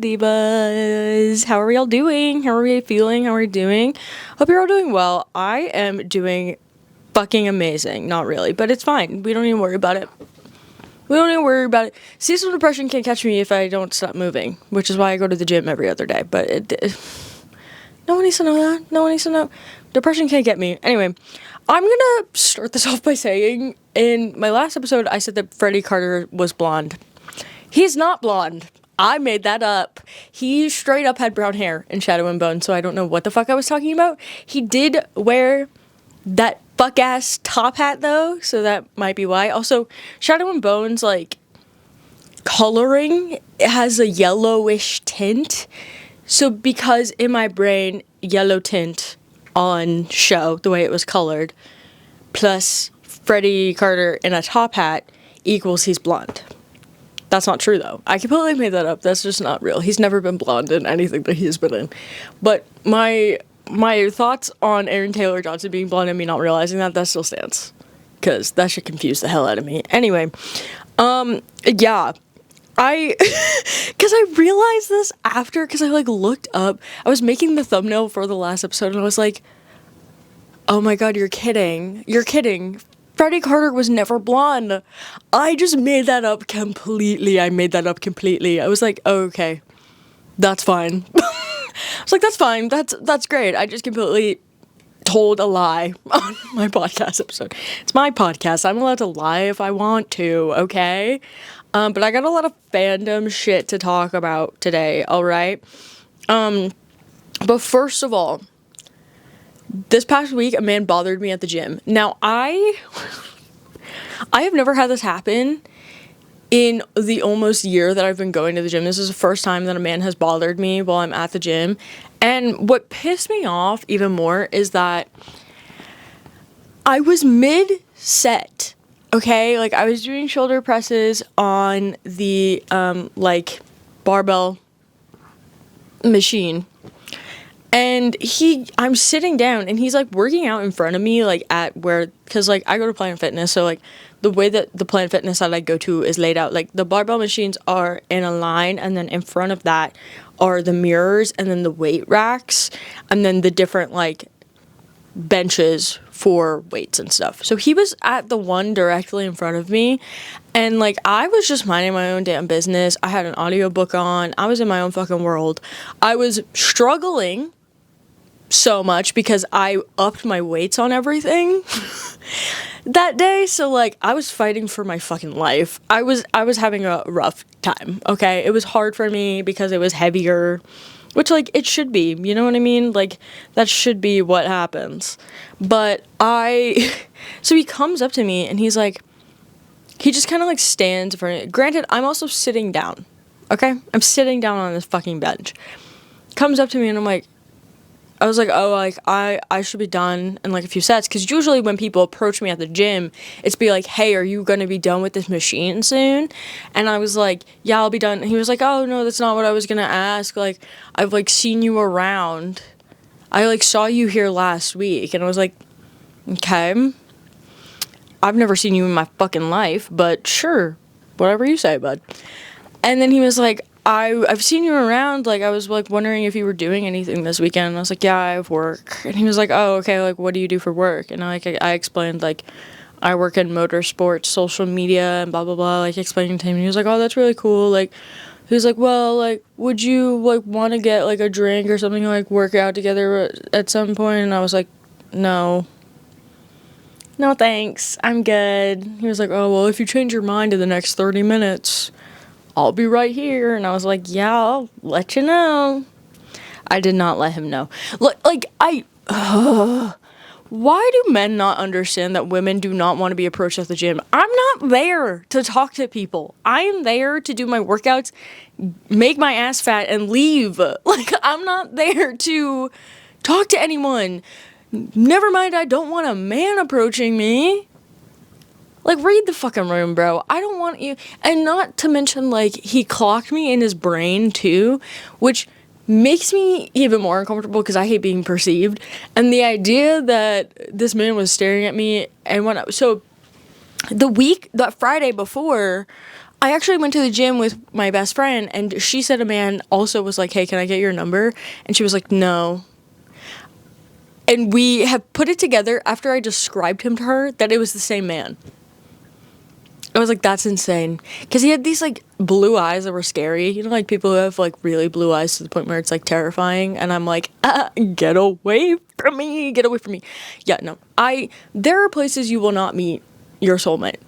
divas. How are y'all doing? How are we feeling? How are we doing? Hope you're all doing well. I am doing fucking amazing. Not really, but it's fine. We don't even worry about it. Seasonal depression can't catch me if I don't stop moving, which is why I go to the gym every other day. But no one needs to know that. No one needs to know. Depression can't get me. Anyway, I'm gonna start this off by saying, in my last episode, I said that Freddy Carter was blonde. He's not blonde. I made that up. He straight up had brown hair in Shadow and Bone, so I don't know what the fuck I was talking about. He did wear that fuck-ass top hat, though, so that might be why. Also, Shadow and Bone's, like, coloring has a yellowish tint. So because in my brain, yellow tint on show, the way it was colored, plus Freddy Carter in a top hat equals he's blonde. That's not true, though. I completely made that up. That's just not real. He's never been blonde in anything that he's been in. But my thoughts on Aaron Taylor Johnson being blonde and me not realizing that still stands. Because that should confuse the hell out of me. Anyway, yeah. Because I realized this after, because I, like, looked up. I was making the thumbnail for the last episode, and I was like, oh my god, you're kidding. You're kidding. Freddy Carter was never blonde. I just made that up completely. I was like, oh, okay. That's fine. I was like, that's fine. That's great. I just completely told a lie on my podcast episode. It's my podcast. I'm allowed to lie if I want to, okay? But I got a lot of fandom shit to talk about today, alright? But first of all, this past week, a man bothered me at the gym. Now, I have never had this happen in the almost year that I've been going to the gym. This is the first time that a man has bothered me while I'm at the gym. And what pissed me off even more is that I was mid-set, okay? Like, I was doing shoulder presses on the, like, barbell machine. And I'm sitting down, and he's, like, working out in front of me, like, because, like, I go to Planet Fitness, so, like, the way that the Planet Fitness that I go to is laid out, like, the barbell machines are in a line, and then in front of that are the mirrors, and then the weight racks, and then the different, like, benches for weights and stuff. So he was at the one directly in front of me, and, like, I was just minding my own damn business. I had an audiobook on. I was in my own fucking world. I was struggling so much because I upped my weights on everything that day, so, like, I was fighting for my fucking life. I was having a rough time, okay? It was hard for me because it was heavier, which, like, it should be, you know what I mean? Like, that should be what happens. But so he comes up to me, and he's like, he just kind of, like, stands in front of me. Granted, I'm also sitting down, okay? I'm sitting down on this fucking bench. Comes up to me, and I was like, oh, like, I should be done in, like, a few sets. Because usually when people approach me at the gym, it's be like, hey, are you going to be done with this machine soon? And I was like, yeah, I'll be done. And he was like, oh, no, that's not what I was going to ask. Like, I've, like, seen you around. I, like, saw you here last week. And I was like, okay. I've never seen you in my fucking life, but sure. Whatever you say, bud. And then he was like, I've seen you around, like, I was, like, wondering if you were doing anything this weekend, and I was like, yeah, I have work, and he was like, oh, okay, like, what do you do for work, and, like, I explained, like, I work in motorsports, social media, and blah, blah, blah, like, explaining to him, and he was like, oh, that's really cool, like, he was like, well, like, would you, like, want to get, like, a drink or something, like, work out together at some point, and I was like, no, thanks, I'm good. He was like, oh, well, if you change your mind in the next 30 minutes, I'll be right here. And I was like, yeah, I'll let you know. I did not let him know. Like, why do men not understand that women do not want to be approached at the gym? I'm not there to talk to people. I am there to do my workouts, make my ass fat, and leave. Like, I'm not there to talk to anyone. Never mind, I don't want a man approaching me. Like, read the fucking room, bro. I don't want you. And not to mention, like, he clocked me in his brain, too, which makes me even more uncomfortable because I hate being perceived. And the idea that this man was staring at me, and that Friday before, I actually went to the gym with my best friend, and she said a man also was like, hey, can I get your number? And she was like, no. And we have put it together after I described him to her that it was the same man. I was like, that's insane. Because he had these, like, blue eyes that were scary. You know, like, people who have, like, really blue eyes to the point where it's, like, terrifying. And I'm like, get away from me. Get away from me. Yeah, no. There are places you will not meet your soulmate.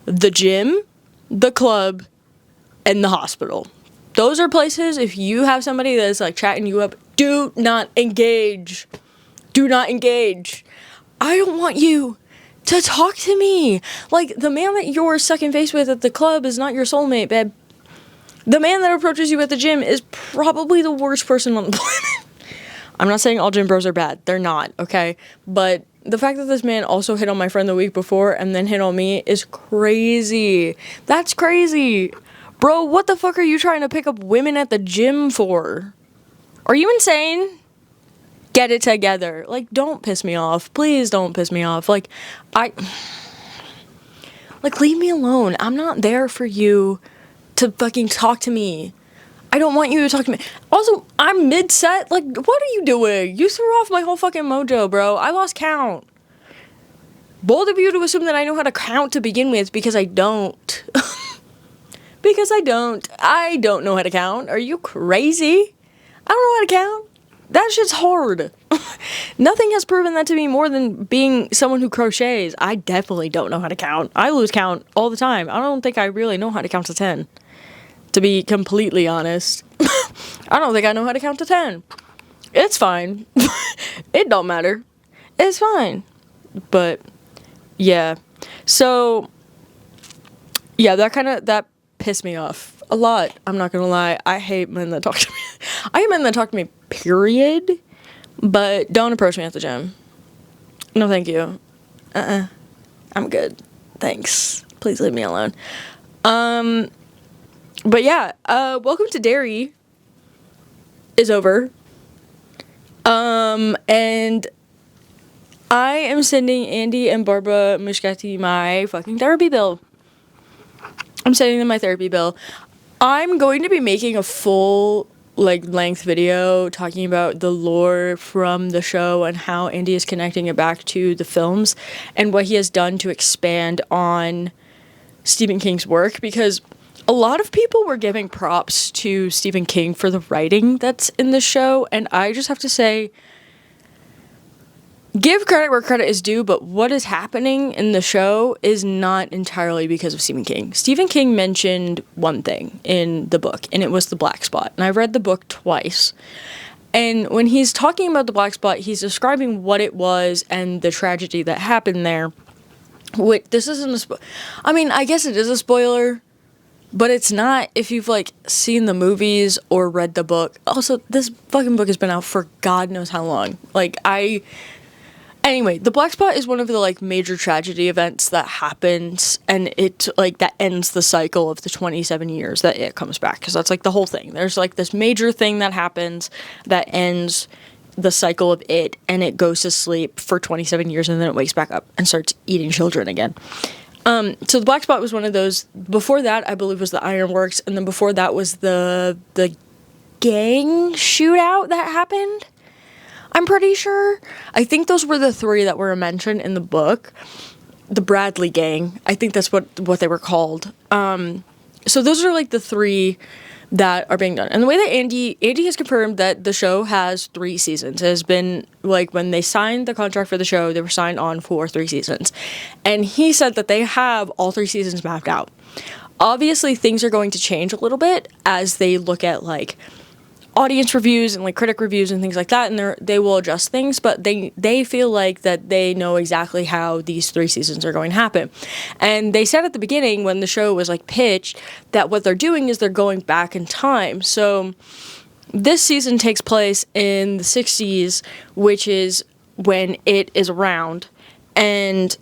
The gym, the club, and the hospital. Those are places, if you have somebody that's, like, chatting you up, do not engage. Do not engage. I don't want you to talk to me. Like, the man that you're sucking face with at the club is not your soulmate, babe. The man that approaches you at the gym is probably the worst person on the planet. I'm not saying all gym bros are bad. They're not, okay? But the fact that this man also hit on my friend the week before and then hit on me is crazy. That's crazy. Bro, what the fuck are you trying to pick up women at the gym for? Are you insane? Get it together. Like, don't piss me off. Please don't piss me off. Like, leave me alone. I'm not there for you to fucking talk to me. I don't want you to talk to me. Also, I'm mid-set. Like, what are you doing? You threw off my whole fucking mojo, bro. I lost count. Bold of you to assume that I know how to count to begin with, because I don't. Because I don't. I don't know how to count. Are you crazy? I don't know how to count. That shit's hard. Nothing has proven that to me more than being someone who crochets. I definitely don't know how to count. I lose count all the time. I don't think I really know how to count to 10. To be completely honest. I don't think I know how to count to 10. It's fine. It don't matter. It's fine. But, yeah. So, yeah, that pissed me off a lot. I'm not gonna lie. I hate men that talk to me. I hate men that talk to me, period. But don't approach me at the gym. No, thank you. I'm good. Thanks. Please leave me alone. But yeah, Welcome to Derry is over. And I am sending Andy and Barbara Muschietti my fucking therapy bill. I'm sending them my therapy bill. I'm going to be making a full, length video talking about the lore from the show and how Andy is connecting it back to the films and what he has done to expand on Stephen King's work, because a lot of people were giving props to Stephen King for the writing that's in the show, and I just have to say, give credit where credit is due, but what is happening in the show is not entirely because of Stephen King. Stephen King mentioned one thing in the book, and it was the black spot. And I've read the book twice. And when he's talking about the black spot, he's describing what it was and the tragedy that happened there. This isn't I guess it is a spoiler, but it's not if you've, seen the movies or read the book. Also, this fucking book has been out for God knows how long. Anyway, the black spot is one of the, major tragedy events that happens, and it, that ends the cycle of the 27 years that it comes back, because that's, the whole thing. There's, this major thing that happens that ends the cycle of it, and it goes to sleep for 27 years, and then it wakes back up and starts eating children again. So the black spot was one of those. Before that, I believe, was the Ironworks, and then before that was the gang shootout that happened. I'm pretty sure. I think those were the three that were mentioned in the book. The Bradley gang. I think that's what they were called. So those are the three that are being done. And the way that Andy has confirmed that the show has 3 seasons. It has been when they signed the contract for the show, they were signed on for 3 seasons. And he said that they have all 3 seasons mapped out. Obviously, things are going to change a little bit as they look at audience reviews and critic reviews and things like that, and they will adjust things, but they feel like that they know exactly how these 3 seasons are going to happen. And they said at the beginning when the show was pitched that what they're doing is they're going back in time. So this season takes place in the 60s, which is when it is around, and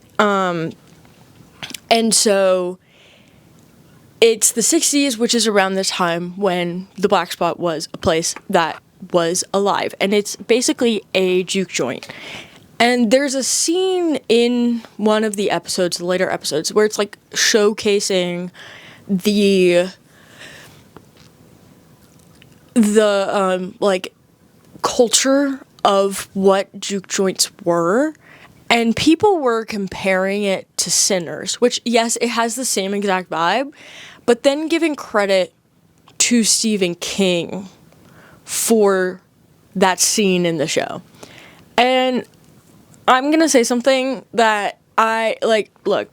so it's the 60s, which is around the time when the black spot was a place that was alive. And it's basically a juke joint. And there's a scene in one of the episodes, the later episodes, where it's showcasing the like culture of what juke joints were, and people were comparing it to Sinners, which, yes, it has the same exact vibe, but then giving credit to Stephen King for that scene in the show. And I'm gonna say something that I like. Look,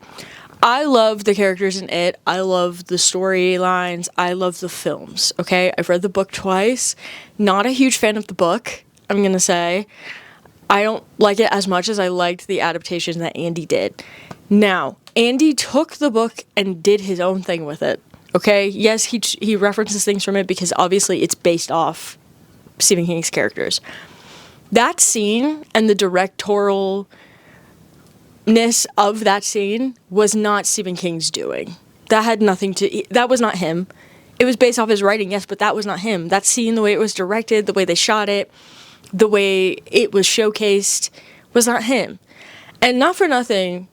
I love the characters in it. I love the storylines. I love the films. Okay, I've read the book twice. Not a huge fan of the book, I'm gonna say. I don't like it as much as I liked the adaptation that Andy did. Now, Andy took the book and did his own thing with it. Okay, yes, he references things from it because obviously it's based off Stephen King's characters. That scene and the directorialness of that scene was not Stephen King's doing. That had nothing to... That was not him. It was based off his writing, yes, but that was not him. That scene, the way it was directed, the way they shot it, the way it was showcased, was not him. And not for nothing,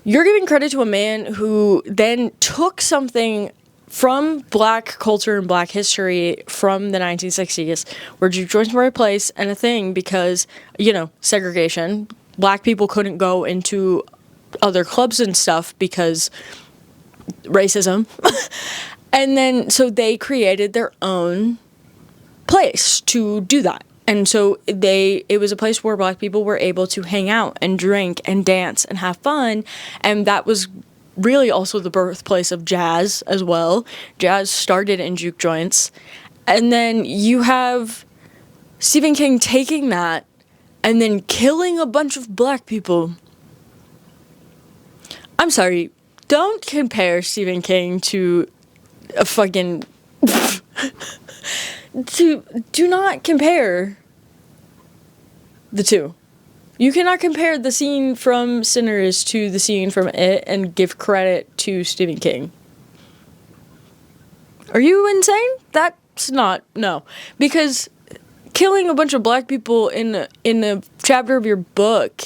you're giving credit to a man who then took something from black culture and black history from the 1960s, where juke joints were a place and a thing because, you know, segregation. Black people couldn't go into other clubs and stuff because racism. And then, so they created their own place to do that. And so it was a place where black people were able to hang out and drink and dance and have fun. And that was really also the birthplace of jazz as well. Jazz started in juke joints. And then you have Stephen King taking that and then killing a bunch of black people. I'm sorry, don't compare Stephen King to a fucking... Do not compare the two. You cannot compare the scene from Sinners to the scene from It and give credit to Stephen King. Are you insane? That's not... No. Because killing a bunch of black people in a chapter of your book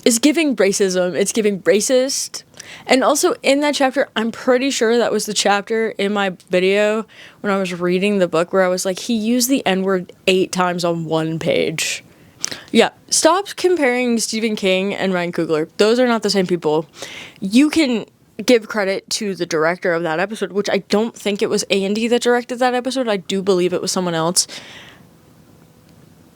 is giving racism. It's giving racist. And also in that chapter, I'm pretty sure that was the chapter in my video when I was reading the book where I was like, he used the N-word 8 times on one page. Yeah, stop comparing Stephen King and Ryan Coogler. Those are not the same people. You can give credit to the director of that episode, which I don't think it was Andy that directed that episode. I do believe it was someone else.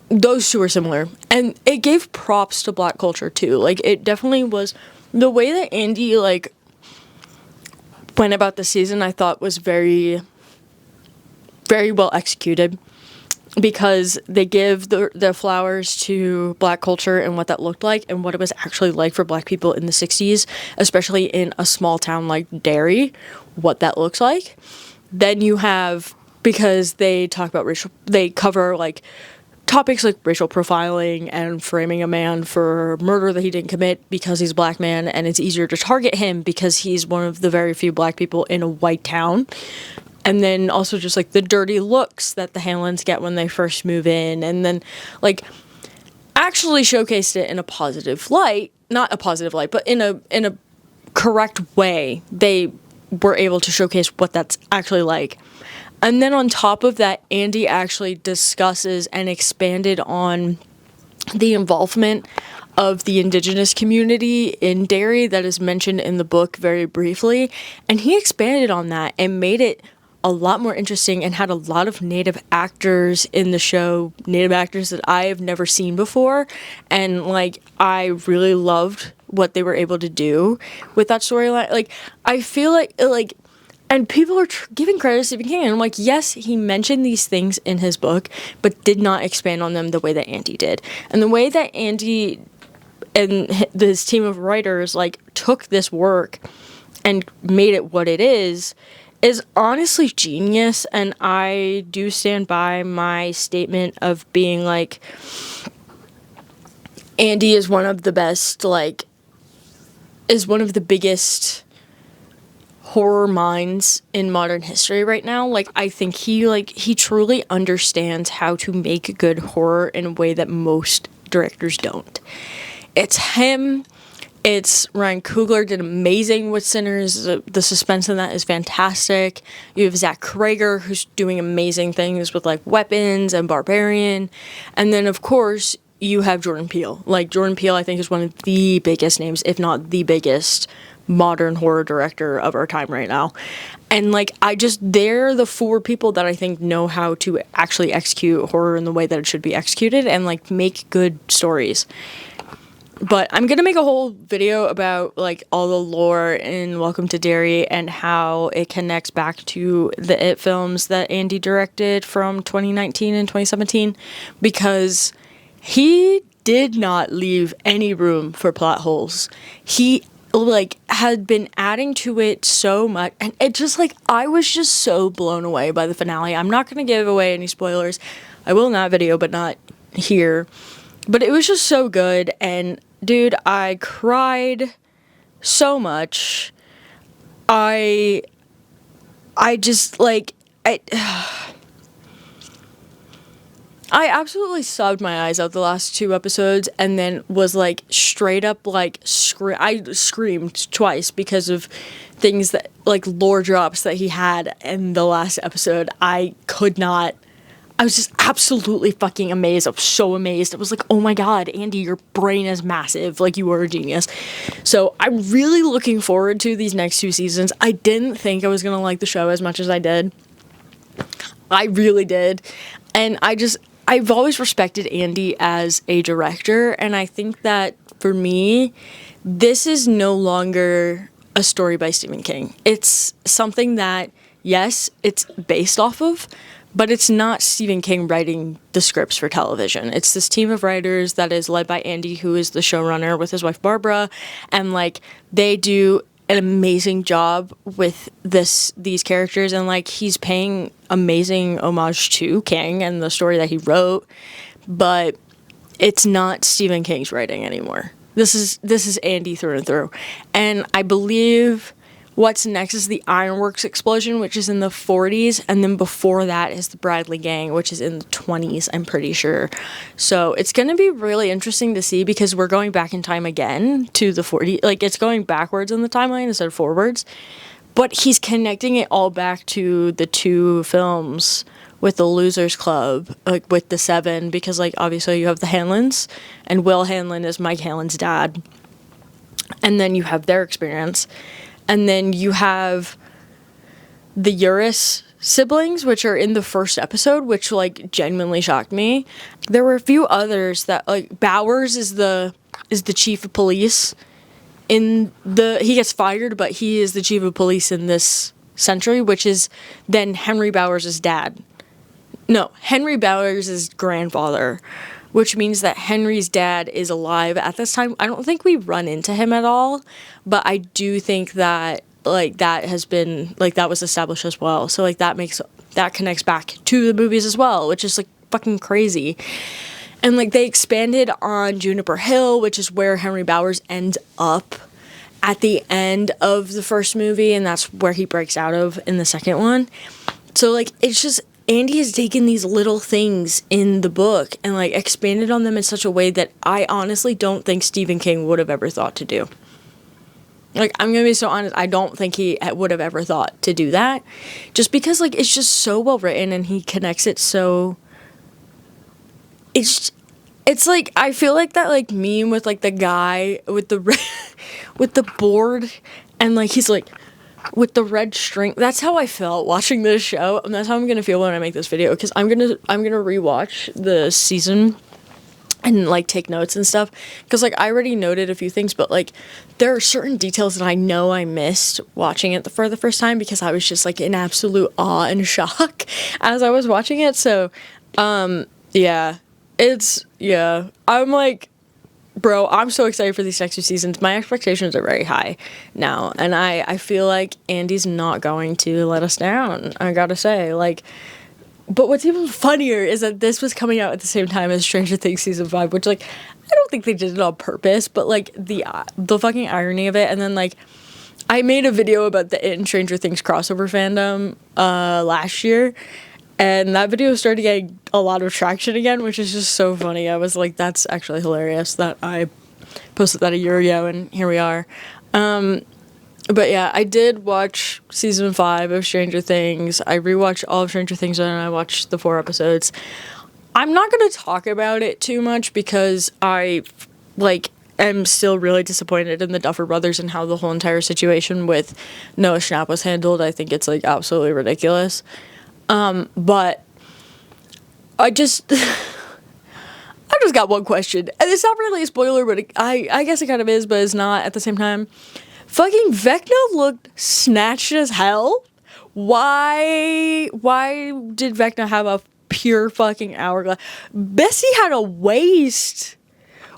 Those two are similar. And it gave props to black culture too. Like, it definitely was... The way that Andy, like, went about the season, I thought was very, very well executed. Because they give the flowers to black culture and what that looked like and what it was actually like for black people in the 60s, especially in a small town like Derry, what that looks like. Then you have, because they talk about they cover, like, topics like racial profiling and framing a man for murder that he didn't commit because he's a black man, and it's easier to target him because he's one of the very few black people in a white town. And then also just, like, the dirty looks that the Hanlons get when they first move in. And then, like, actually showcased it in a positive light. Not a positive light, but in a correct way. They were able to showcase what that's actually like. And then on top of that, Andy actually discusses and expanded on the involvement of the indigenous community in Derry that is mentioned in the book very briefly. And he expanded on that and made it a lot more interesting and had a lot of native actors in the show, native actors that I have never seen before. And, like, I really loved what they were able to do with that storyline. Like, I feel like, and people are giving credit to Stephen King, and I'm like, yes, he mentioned these things in his book, but did not expand on them the way that Andy did. And the way that Andy and his team of writers, like, took this work and made it what it is honestly genius. And I do stand by my statement of being like, Andy is one of the best, like, is one of the biggest horror minds in modern history right now. Like, I think he truly understands how to make good horror in a way that most directors don't. It's him It's Ryan Coogler did amazing with Sinners. The suspense in that is fantastic. You have Zach Krager, who's doing amazing things with like Weapons and Barbarian. And then, of course, you have Jordan Peele. Like, Jordan Peele, I think, is one of the biggest names, if not the biggest modern horror director of our time right now. And like, they're the 4 people that I think know how to actually execute horror in the way that it should be executed and like make good stories. But I'm going to make a whole video about like all the lore in Welcome to Derry and how it connects back to the It films that Andy directed from 2019 and 2017, because he did not leave any room for plot holes. He like had been adding to it so much, and it just like, I was just so blown away by the finale. I'm not going to give away any spoilers. I will in that video, but not here. But it was just so good, and dude, I cried so much. I just like I absolutely sobbed my eyes out the last 2 episodes, and then was like straight up like I screamed twice because of things that like lore drops that he had in the last episode. I was just absolutely fucking amazed. I was so amazed. I was like, oh my God, Andy, your brain is massive. Like, you are a genius. So I'm really looking forward to these next 2 seasons. I didn't think I was going to like the show as much as I did. I really did. And I've always respected Andy as a director. And I think that for me, this is no longer a story by Stephen King. It's something that, yes, it's based off of, but it's not Stephen King writing the scripts for television. It's this team of writers that is led by Andy, who is the showrunner, with his wife Barbara, and like, they do an amazing job with these characters, and like, he's paying amazing homage to King and the story that he wrote, but it's not Stephen King's writing anymore. This is Andy through and through. And I believe what's next is the Ironworks explosion, which is in the 40s, and then before that is the Bradley Gang, which is in the 20s, I'm pretty sure. So it's going to be really interesting to see, because we're going back in time again to the 40s. Like, it's going backwards in the timeline instead of forwards, but he's connecting it all back to the 2 films with the Losers Club, like with the 7, because like, obviously you have the Hanlons, and Will Hanlon is Mike Hanlon's dad, and then you have their experience. And then you have the Uris siblings, which are in the first episode, which like genuinely shocked me. There were a few others that, like, Bowers is the chief of police he gets fired, but he is the chief of police in this century, which is then Henry Bowers' dad. No, Henry Bowers' grandfather, which means that Henry's dad is alive at this time. I don't think we run into him at all, but I do think that like that has been like that was established as well. So like that connects back to the movies as well, which is like fucking crazy. And like, they expanded on Juniper Hill, which is where Henry Bowers ends up at the end of the first movie, and that's where he breaks out of in the second one. So like, it's just, Andy has taken these little things in the book and like expanded on them in such a way that I honestly don't think Stephen King would have ever thought to do. Like, I'm gonna be so honest, I don't think he would have ever thought to do that, just because like, it's just so well written, and he connects it so. It's like, I feel like that like meme with like the guy with the with the board, and like he's like with the red string. That's how I felt watching this show, and that's how I'm gonna feel when I make this video, because I'm gonna rewatch the season and like take notes and stuff, because like, I already noted a few things, but like, there are certain details that I know I missed watching it for the first time, because I was just like in absolute awe and shock as I was watching it. So I'm like, bro, I'm so excited for these next 2 seasons. My expectations are very high now, and I feel like Andy's not going to let us down, I gotta say. Like, but what's even funnier is that this was coming out at the same time as Stranger Things Season 5, which, like, I don't think they did it on purpose, but, like, the fucking irony of it. And then, like, I made a video about the It and Stranger Things crossover fandom last year, and that video started getting a lot of traction again, which is just so funny. I was like, that's actually hilarious that I Posted that a year ago, and here we are. But yeah, I did watch season 5 of Stranger Things. I rewatched all of Stranger Things, and I watched the 4 episodes. I'm not going to talk about it too much because I, am still really disappointed in the Duffer Brothers and how the whole entire situation with Noah Schnapp was handled. I think it's, absolutely ridiculous. But I just got one question. And it's not really a spoiler, but I guess it kind of is, but it's not at the same time. Fucking Vecna looked snatched as hell. Why did Vecna have a pure fucking hourglass? Bessie had a waist.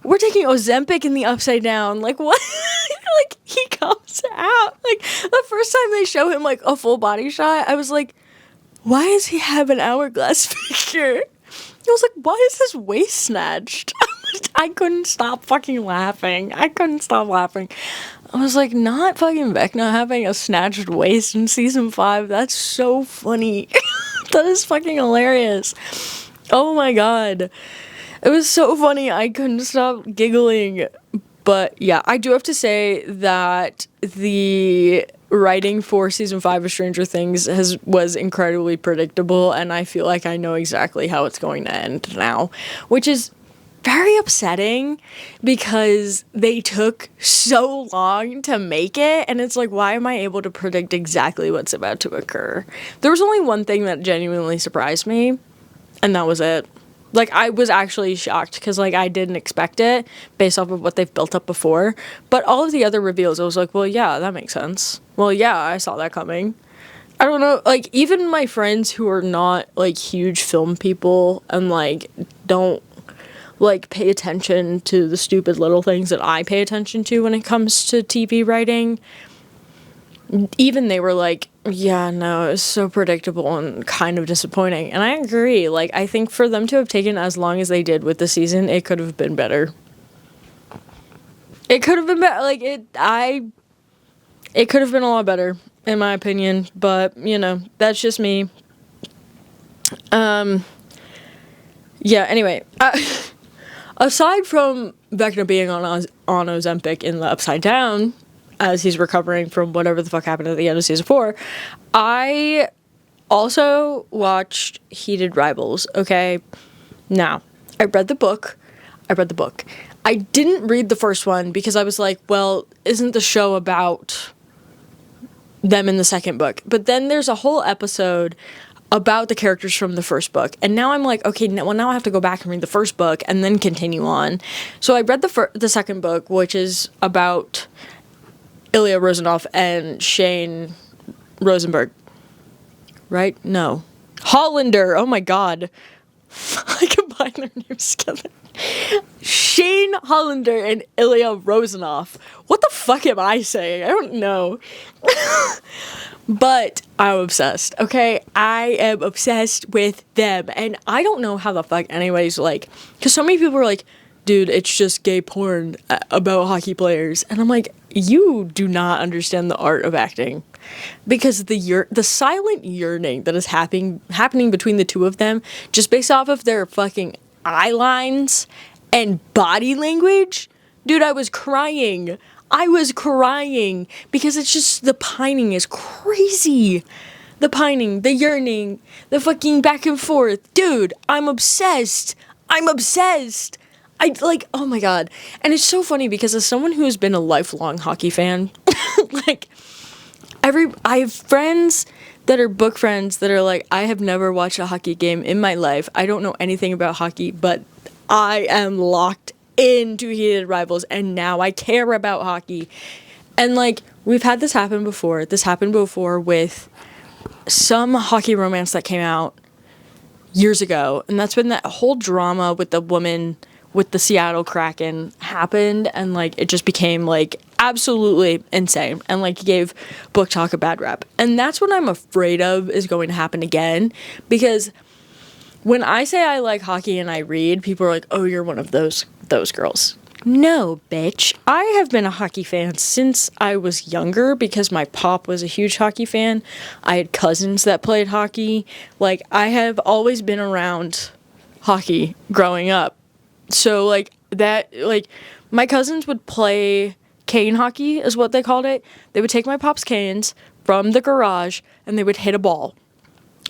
We're taking Ozempic in the Upside Down. Like, what? Like, he comes out. Like, the first time they show him, a full body shot, I was like, why does he have an hourglass picture? I was like, why is his waist snatched? I couldn't stop fucking laughing. I was like, not fucking Vecna having a snatched waist in season 5. That's so funny. That is fucking hilarious. Oh my god. It was so funny. I couldn't stop giggling. But yeah, I do have to say that the writing for season 5 of Stranger Things was incredibly predictable, and I feel like I know exactly how it's going to end now, which is very upsetting because they took so long to make it, and it's like, why am I able to predict exactly what's about to occur? There was only one thing that genuinely surprised me, and that was it. I was actually shocked because, I didn't expect it based off of what they've built up before. But all of the other reveals, I was like, well, yeah, that makes sense. Well, yeah, I saw that coming. I don't know, even my friends who are not, huge film people and, don't, pay attention to the stupid little things that I pay attention to when it comes to TV writing, even they were like, yeah, no, it's so predictable and kind of disappointing. And I agree. I think for them to have taken as long as they did with the season, it could have been better. It could have been better. It could have been a lot better, in my opinion. But, that's just me. Yeah, anyway. Aside from Vecna being on Ozempic in the Upside Down, as he's recovering from whatever the fuck happened at the end of season 4, I also watched Heated Rivals, okay? Now, I read the book. I didn't read the first one because I was like, well, isn't the show about them in the second book? But then there's a whole episode about the characters from the first book. And now I'm like, okay, now I have to go back and read the first book and then continue on. So I read the second book, which is about Ilya Rozanov and Shane Rosenberg. Right? No. Hollander. Oh my god. I combined their names together. Shane Hollander and Ilya Rozanov. What the fuck am I saying? I don't know. But I'm obsessed, okay? I am obsessed with them. And I don't know how the fuck anybody's because so many people are like, dude, it's just gay porn about hockey players. And I'm like, you do not understand the art of acting. Because the silent yearning that is happening between the two of them, just based off of their fucking eye lines and body language, dude, I was crying because it's just, the pining is crazy. The pining, the yearning, the fucking back and forth. Dude, I'm obsessed. Oh my god. And it's so funny because as someone who has been a lifelong hockey fan, I have friends that are book friends that are like, I have never watched a hockey game in my life. I don't know anything about hockey, but I am locked into Heated Rivals and now I care about hockey. And we've had this happen before. This happened before with some hockey romance that came out years ago. And that's when that whole drama with the woman with the Seattle Kraken happened, and it just became absolutely insane and gave Book Talk a bad rap. And that's what I'm afraid of is going to happen again, because when I say I like hockey and I read, people are like, oh, you're one of those girls. No, bitch. I have been a hockey fan since I was younger because my pop was a huge hockey fan. I had cousins that played hockey. I have always been around hockey growing up. So, that, like, my cousins would play cane hockey is what they called it. They would take my pop's canes from the garage and they would hit a ball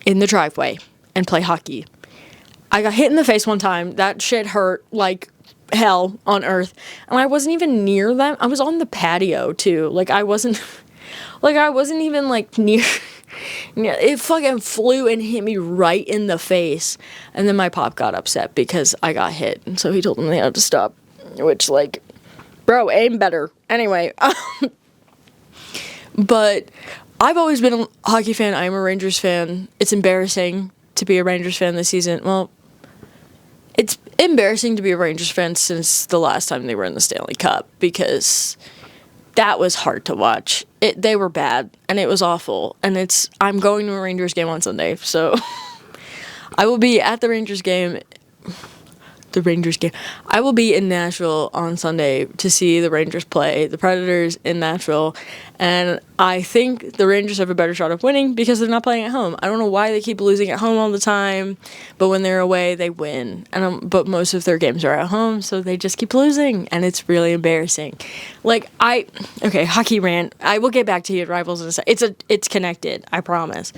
in the driveway and play hockey. I got hit in the face one time. That shit hurt like hell on earth. And I wasn't even near them. I was on the patio too. Like I wasn't even like near. It fucking flew and hit me right in the face. And then my pop got upset because I got hit. And so he told them they had to stop. Which, like, bro, aim better. Anyway. But I've always been a hockey fan. I'm a Rangers fan. It's embarrassing to be a Rangers fan this season. Well, it's embarrassing to be a Rangers fan since the last time they were in the Stanley Cup. Because that was hard to watch. They were bad, and it was awful. And I'm going to a Rangers game on Sunday, so I will be at the Rangers game. I will be in Nashville on Sunday to see the Rangers play the Predators in Nashville, and I think the Rangers have a better shot of winning because they're not playing at home. I don't know why they keep losing at home all the time, but when they're away, they win. But most of their games are at home, so they just keep losing, and it's really embarrassing. Okay, hockey rant. I will get back to you at Rivals in a second. It's connected, I promise.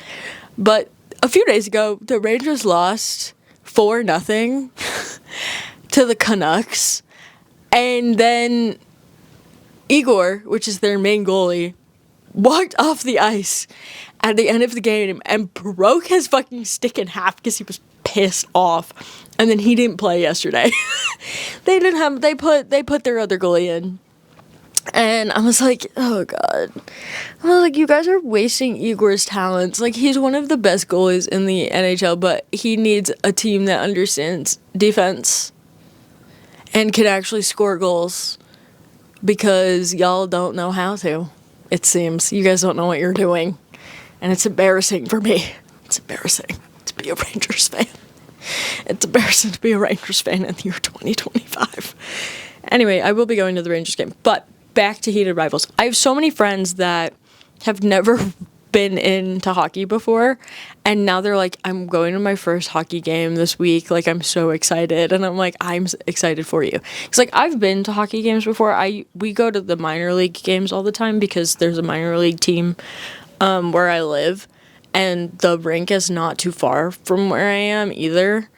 But a few days ago, the Rangers lost 4-0 to the Canucks, and then Igor, which is their main goalie, walked off the ice at the end of the game and broke his fucking stick in half because he was pissed off, and then he didn't play yesterday. They put their other goalie in. And I was like, oh God. I was like, you guys are wasting Igor's talents. Like, he's one of the best goalies in the NHL, but he needs a team that understands defense and can actually score goals because y'all don't know how to, it seems. You guys don't know what you're doing. And it's embarrassing for me. It's embarrassing to be a Rangers fan. It's embarrassing to be a Rangers fan in the year 2025. Anyway, I will be going to the Rangers game, but back to heated rivals. I have so many friends that have never been into hockey before, and now they're like, I'm going to my first hockey game this week. Like, I'm so excited. And I'm like, I'm excited for you. It's like, I've been to hockey games before. We go to the minor league games all the time because there's a minor league team where I live, and the rink is not too far from where I am either.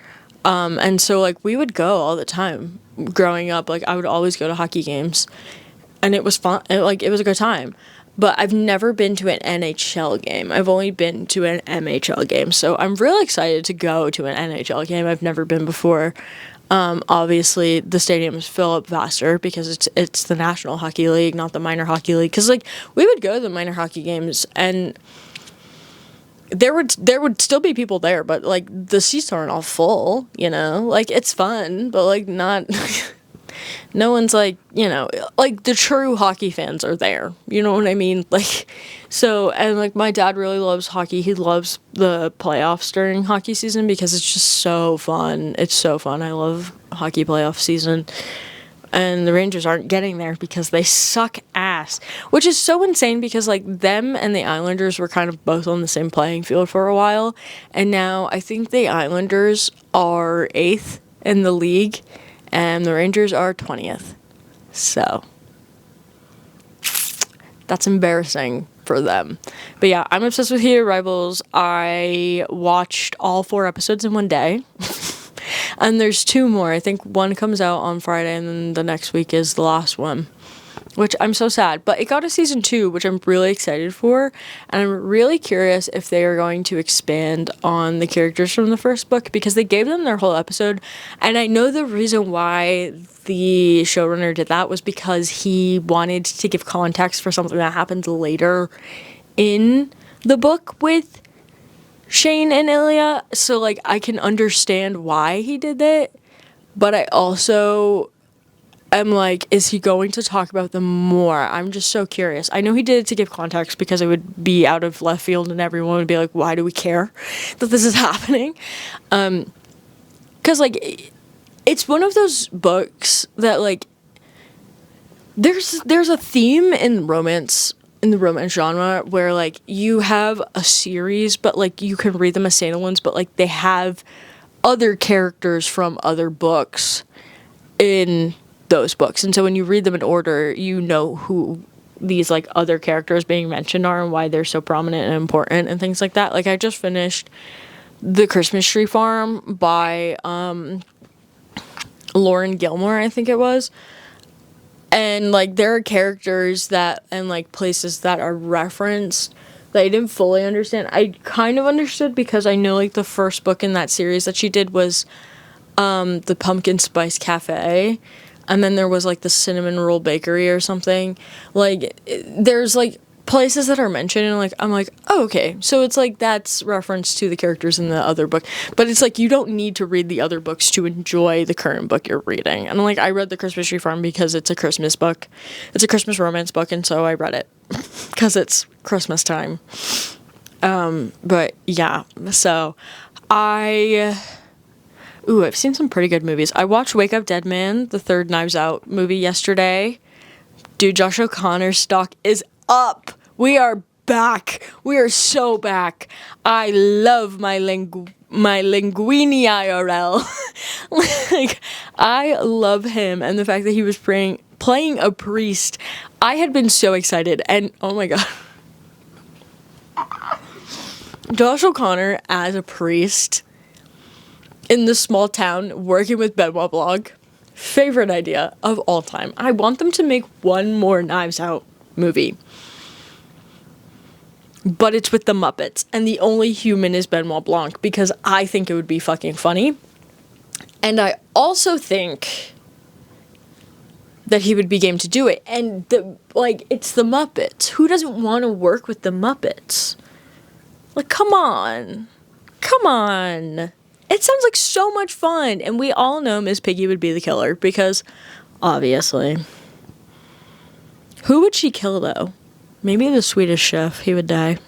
And so, like, we would go all the time growing up. Like, I would always go to hockey games. And it was fun. It was a good time. But I've never been to an NHL game. I've only been to an MHL game. So I'm really excited to go to an NHL game. I've never been before. Obviously, the stadiums fill up faster because it's the National Hockey League, not the Minor Hockey League. Because, like, we would go to the minor hockey games, and there would still be people there. But, like, the seats aren't all full, you know? Like, it's fun, but, like, not... No one's like, you know, like the true hockey fans are there. You know what I mean? Like, so, and like my dad really loves hockey. He loves the playoffs during hockey season because it's just so fun. It's so fun. I love hockey playoff season. And the Rangers aren't getting there because they suck ass, which is so insane because like them and the Islanders were kind of both on the same playing field for a while. And now I think the Islanders are 8th in the league. And the Rangers are 20th. So, that's embarrassing for them. But yeah, I'm obsessed with Heated Rivals. I watched all 4 episodes in one day. And there's 2 more. I think one comes out on Friday, and then the next week is the last one. Which I'm so sad. But it got a season 2, which I'm really excited for. And I'm really curious if they are going to expand on the characters from the first book, because they gave them their whole episode. And I know the reason why the showrunner did that was because he wanted to give context for something that happened later in the book with Shane and Ilya. So, like, I can understand why he did that. But I also... I'm like, is he going to talk about them more? I'm just so curious. I know he did it to give context because it would be out of left field and everyone would be like, why do we care that this is happening? Because, like, it's one of those books that, like, there's a theme in the romance genre where, like, you have a series, but, like, you can read them as standalones, but, like, they have other characters from other books. in those books. And so when you read them in order, you know who these like other characters being mentioned are and why they're so prominent and important and things like that. Like, I just finished The Christmas Tree Farm by Lauren Gilmore, I think it was. And like, there are characters that and like places that are referenced that I didn't fully understand. I kind of understood because I know like the first book in that series that she did was the Pumpkin Spice Cafe, and then there was like the Cinnamon Roll Bakery or something. Like, there's like places that are mentioned, and like I'm like, oh, okay, so it's like that's reference to the characters in the other book. But it's like you don't need to read the other books to enjoy the current book you're reading. And like, I read The Christmas Tree Farm because it's a Christmas book, it's a Christmas romance book, and so I read it because it's Christmas time. But yeah, so I've seen some pretty good movies. I watched Wake Up Dead Man, the third Knives Out movie, yesterday. Dude, Josh O'Connor's stock is up. We are back. We are so back. I love my Linguini IRL. Like, I love him, and the fact that he was playing a priest. I had been so excited, and oh my god. Josh O'Connor as a priest in the small town working with Benoit Blanc. Favorite idea of all time. I want them to make one more Knives Out movie. But it's with the Muppets, and the only human is Benoit Blanc, because I think it would be fucking funny. And I also think that he would be game to do it. And it's the Muppets. Who doesn't want to work with the Muppets? Like, come on. Come on. It sounds like so much fun. And we all know Miss Piggy would be the killer, because, obviously. Who would she kill, though? Maybe the Swedish Chef. He would die.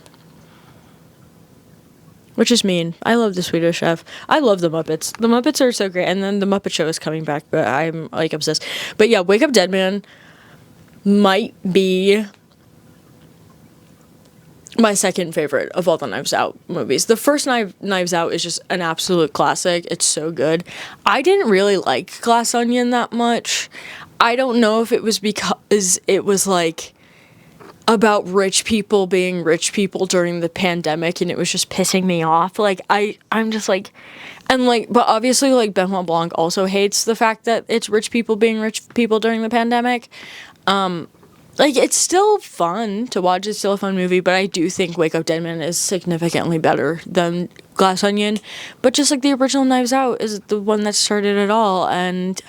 Which is mean. I love the Swedish Chef. I love the Muppets. The Muppets are so great. And then the Muppet Show is coming back, but I'm, like, obsessed. But yeah, Wake Up Dead Man might be my second favorite of all the Knives Out movies. The first Knives Out is just an absolute classic. It's so good. I didn't really like Glass Onion that much. I don't know if it was because it was like about rich people being rich people during the pandemic, and it was just pissing me off. Like, I'm just like, and like, but obviously like Benoit Blanc also hates the fact that it's rich people being rich people during the pandemic. Like, it's still fun to watch. It's still a fun movie, but I do think Wake Up Dead Man is significantly better than Glass Onion. But just like the original Knives Out is the one that started it all. And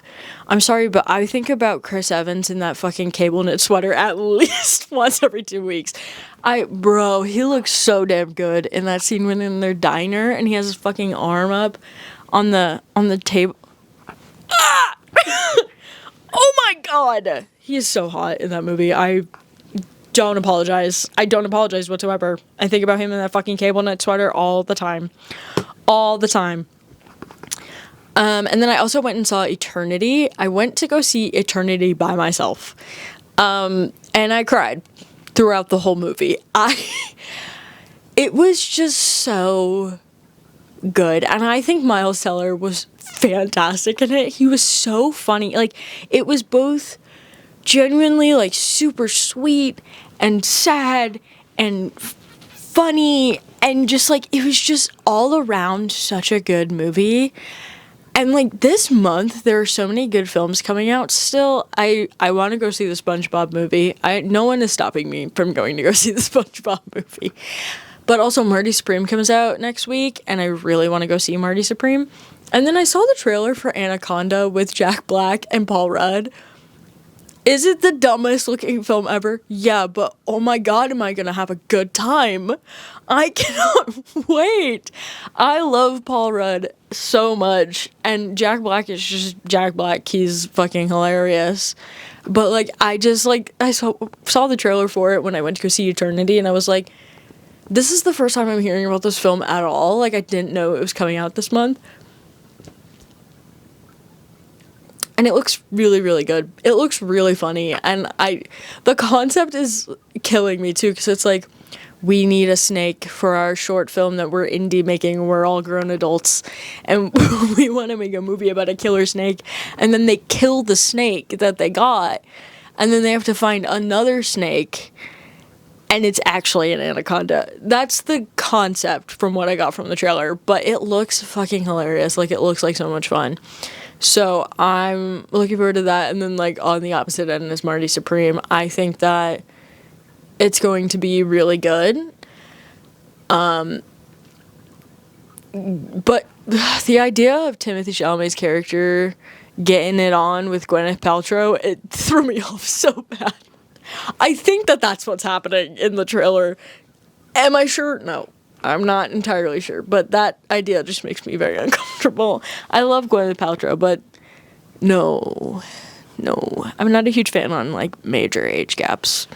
I'm sorry, but I think about Chris Evans in that fucking cable knit sweater at least once every 2 weeks. Bro, he looks so damn good in that scene when in their diner and he has his fucking arm up on the table. Ah! Oh my god! He is so hot in that movie. I don't apologize. I don't apologize whatsoever. I think about him in that fucking cable knit sweater all the time. All the time. And then I also went and saw Eternity. I went to go see Eternity by myself. And I cried throughout the whole movie. It was just so good. And I think Miles Teller was fantastic in it. He was so funny. Like, it was both genuinely like super sweet and sad and funny, and just like, it was just all around such a good movie. And like, this month there are so many good films coming out still. I want to go see the SpongeBob movie. No one is stopping me from going to go see the SpongeBob movie. But also Marty Supreme comes out next week, and I really want to go see Marty Supreme. And then I saw the trailer for Anaconda with Jack Black and Paul Rudd. Is it the dumbest looking film ever? Yeah, but oh my god, am I gonna have a good time? I cannot wait. I love Paul Rudd so much, and Jack Black is just Jack Black. He's fucking hilarious. But like, I saw the trailer for it when I went to go see Eternity, and I was like, this is the first time I'm hearing about this film at all. Like, I didn't know it was coming out this month. And it looks really, really good. It looks really funny. And the concept is killing me too, because it's like, we need a snake for our short film that we're indie making. We're all grown adults, and we want to make a movie about a killer snake. And then they kill the snake that they got, and then they have to find another snake, and it's actually an anaconda. That's the concept from what I got from the trailer, but it looks fucking hilarious. Like, it looks like so much fun. So I'm looking forward to that. And then, like, on the opposite end is Marty Supreme. I think that it's going to be really good. But the idea of Timothée Chalamet's character getting it on with Gwyneth Paltrow, it threw me off so bad. I think that that's what's happening in the trailer. Am I sure? No. I'm not entirely sure, but that idea just makes me very uncomfortable. I love Gwyneth Paltrow, but no. I'm not a huge fan on, like, major age gaps.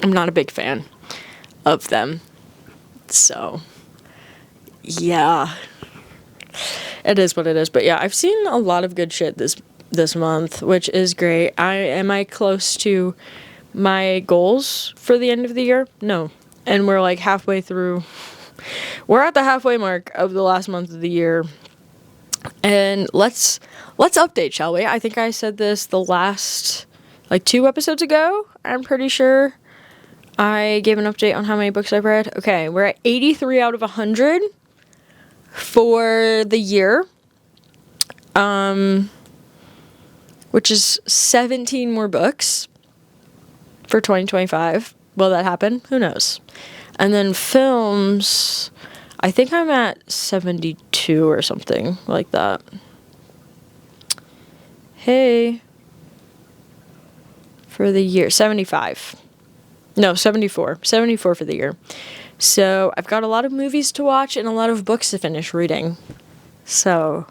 I'm not a big fan of them. So, yeah. It is what it is. But yeah, I've seen a lot of good shit this month, which is great. Am I close to my goals for the end of the year? No. And we're like halfway through. We're at the halfway mark of the last month of the year. And let's update, shall we? I think I said this the last, like, 2 episodes ago. I'm pretty sure I gave an update on how many books I've read. Okay, we're at 83 out of 100 for the year. Which is 17 more books for 2025. Will that happen? Who knows? And then films, I think I'm at 72 or something like that. Hey. For the year, 75. No, 74. 74 for the year. So I've got a lot of movies to watch and a lot of books to finish reading. So,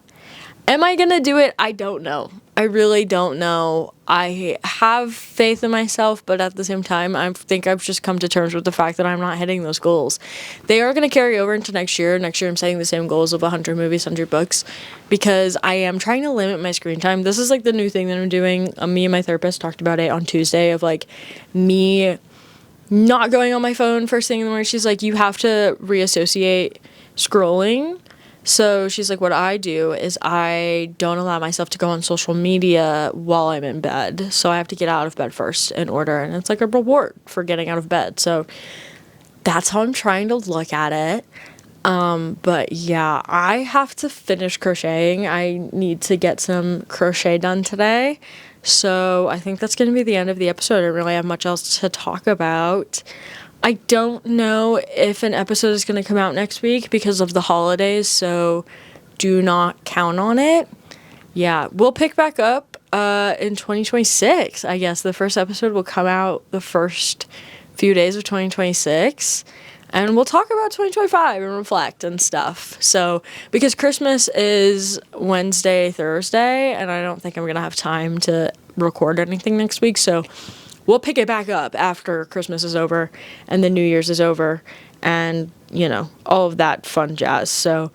am I gonna do it? I don't know. I really don't know. I have faith in myself, but at the same time, I think I've just come to terms with the fact that I'm not hitting those goals. They are going to carry over into next year. Next year, I'm setting the same goals of 100 movies, 100 books, because I am trying to limit my screen time. This is, like, the new thing that I'm doing. Me and my therapist talked about it on Tuesday, of, like, me not going on my phone first thing in the morning. She's like, you have to reassociate scrolling. So she's like, what I do is I don't allow myself to go on social media while I'm in bed. So I have to get out of bed first in order. And it's like a reward for getting out of bed. So that's how I'm trying to look at it. But yeah, I have to finish crocheting. I need to get some crochet done today. So I think that's going to be the end of the episode. I don't really have much else to talk about. I don't know if an episode is going to come out next week because of the holidays, so do not count on it. Yeah, we'll pick back up in 2026, I guess. The first episode will come out the first few days of 2026, and we'll talk about 2025 and reflect and stuff. So, because Christmas is Wednesday, Thursday, and I don't think I'm going to have time to record anything next week, so we'll pick it back up after Christmas is over and the New Year's is over and, you know, all of that fun jazz. So,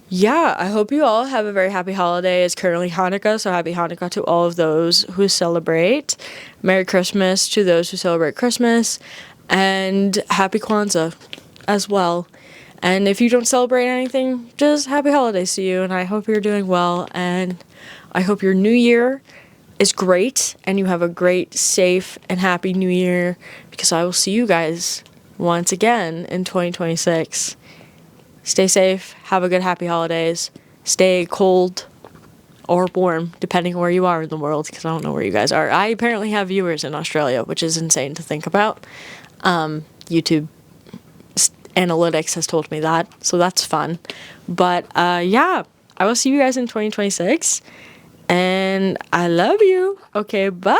yeah, I hope you all have a very happy holiday. It's currently Hanukkah, so happy Hanukkah to all of those who celebrate. Merry Christmas to those who celebrate Christmas. And happy Kwanzaa as well. And if you don't celebrate anything, just happy holidays to you. And I hope you're doing well. And I hope your new year is great and you have a great, safe, and happy new year, because I will see you guys once again in 2026. Stay safe, have a good, happy holidays, stay cold or warm, depending on where you are in the world, because I don't know where you guys are. I apparently have viewers in Australia, which is insane to think about. YouTube analytics has told me that, so that's fun. But yeah, I will see you guys in 2026. And I love you. Okay, bye.